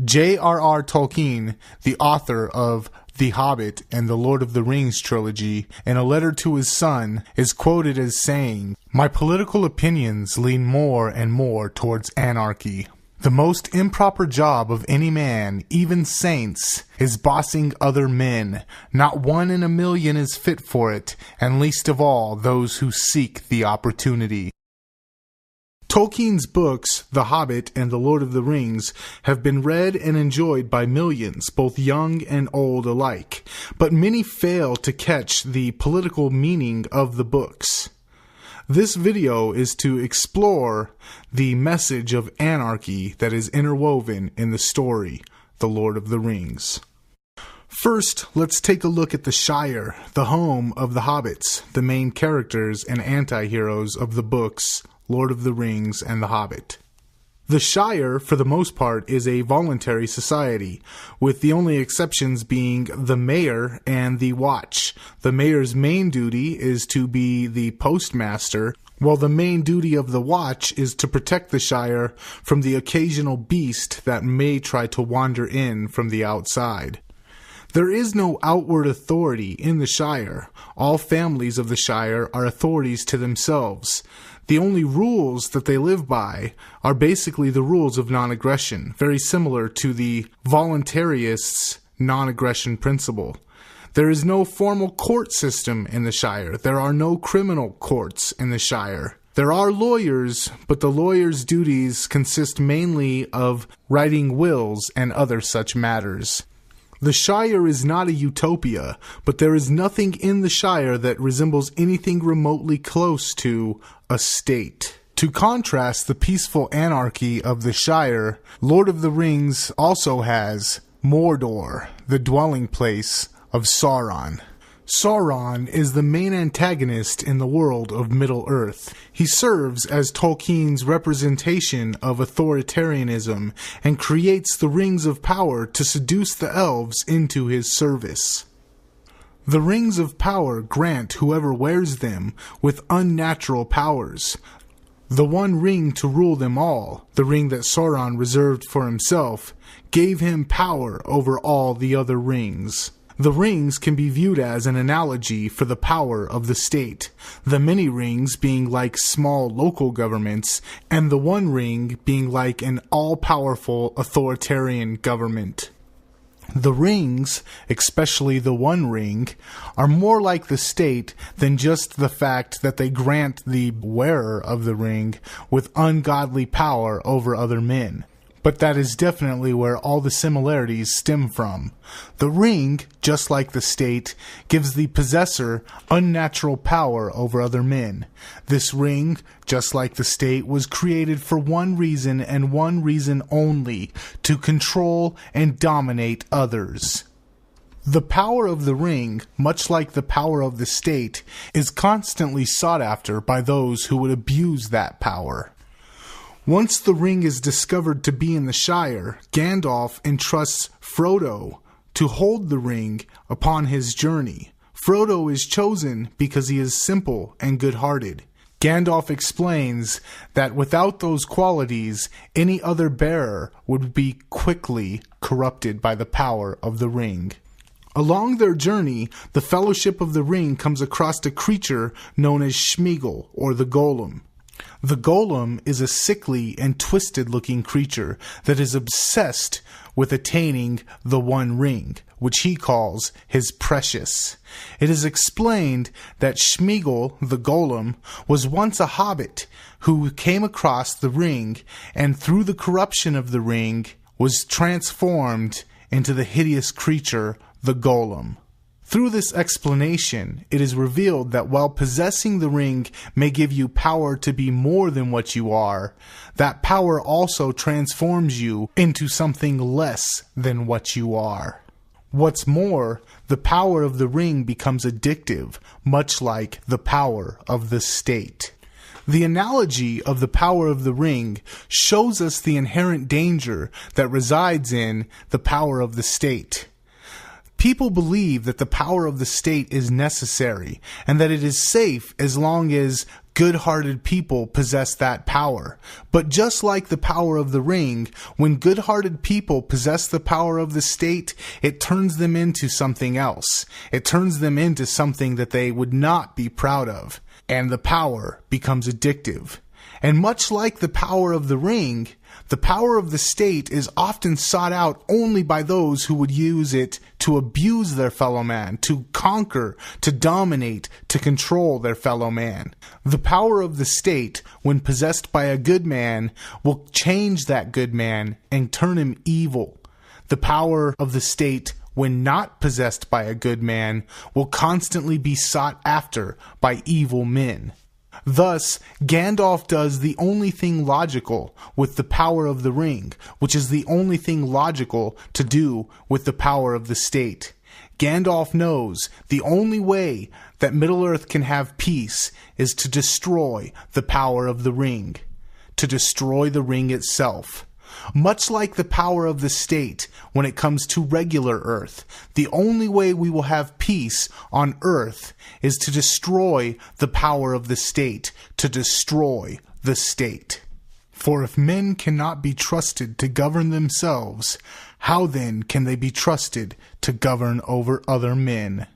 J.R.R. Tolkien, the author of The Hobbit and the Lord of the Rings trilogy, in a letter to his son, is quoted as saying, "My political opinions lean more and more towards anarchy. The most improper job of any man, even saints, is bossing other men. Not one in a million is fit for it, and least of all those who seek the opportunity." Tolkien's books, The Hobbit and The Lord of the Rings, have been read and enjoyed by millions, both young and old alike, but many fail to catch the political meaning of the books. This video is to explore the message of anarchy that is interwoven in the story, The Lord of the Rings. First, let's take a look at the Shire, the home of the hobbits, the main characters and anti-heroes of the books Lord of the Rings and The Hobbit. The Shire, for the most part, is a voluntary society, with the only exceptions being the mayor and the watch. The mayor's main duty is to be the postmaster, while the main duty of the watch is to protect the Shire from the occasional beast that may try to wander in from the outside. There is no outward authority in the Shire. All families of the Shire are authorities to themselves. The only rules that they live by are basically the rules of non-aggression, very similar to the voluntarists' non-aggression principle. There is no formal court system in the Shire. There are no criminal courts in the Shire. There are lawyers, but the lawyers' duties consist mainly of writing wills and other such matters. The Shire is not a utopia, but there is nothing in the Shire that resembles anything remotely close to a state. To contrast the peaceful anarchy of the Shire, Lord of the Rings also has Mordor, the dwelling place of Sauron. Sauron is the main antagonist in the world of Middle-earth. He serves as Tolkien's representation of authoritarianism and creates the Rings of Power to seduce the elves into his service. The Rings of Power grant whoever wears them with unnatural powers. The one ring to rule them all, the ring that Sauron reserved for himself, gave him power over all the other rings. The rings can be viewed as an analogy for the power of the state, the many rings being like small local governments, and the one ring being like an all-powerful authoritarian government. The rings, especially the One Ring, are more like the state than just the fact that they grant the wearer of the ring with ungodly power over other men. But that is definitely where all the similarities stem from. The ring, just like the state, gives the possessor unnatural power over other men. This ring, just like the state, was created for one reason and one reason only: to control and dominate others. The power of the ring, much like the power of the state, is constantly sought after by those who would abuse that power. Once the ring is discovered to be in the Shire, Gandalf entrusts Frodo to hold the ring upon his journey. Frodo is chosen because he is simple and good-hearted. Gandalf explains that without those qualities, any other bearer would be quickly corrupted by the power of the ring. Along their journey, the Fellowship of the Ring comes across a creature known as Sméagol, or the Golem. The Golem is a sickly and twisted-looking creature that is obsessed with attaining the One Ring, which he calls his precious. It is explained that Sméagol, the Golem, was once a hobbit who came across the ring and through the corruption of the ring was transformed into the hideous creature, the Golem. Through this explanation, it is revealed that while possessing the ring may give you power to be more than what you are, that power also transforms you into something less than what you are. What's more, the power of the ring becomes addictive, much like the power of the state. The analogy of the power of the ring shows us the inherent danger that resides in the power of the state. People believe that the power of the state is necessary and that it is safe as long as good-hearted people possess that power. But just like the power of the ring, when good-hearted people possess the power of the state, it turns them into something else. It turns them into something that they would not be proud of, and the power becomes addictive. And much like the power of the ring, the power of the state is often sought out only by those who would use it to abuse their fellow man, to conquer, to dominate, to control their fellow man. The power of the state, when possessed by a good man, will change that good man and turn him evil. The power of the state, when not possessed by a good man, will constantly be sought after by evil men. Thus, Gandalf does the only thing logical with the power of the ring, which is the only thing logical to do with the power of the state. Gandalf knows the only way that Middle-earth can have peace is to destroy the power of the ring, to destroy the ring itself. Much like the power of the state when it comes to regular Earth, the only way we will have peace on Earth is to destroy the power of the state, to destroy the state. For if men cannot be trusted to govern themselves, how then can they be trusted to govern over other men?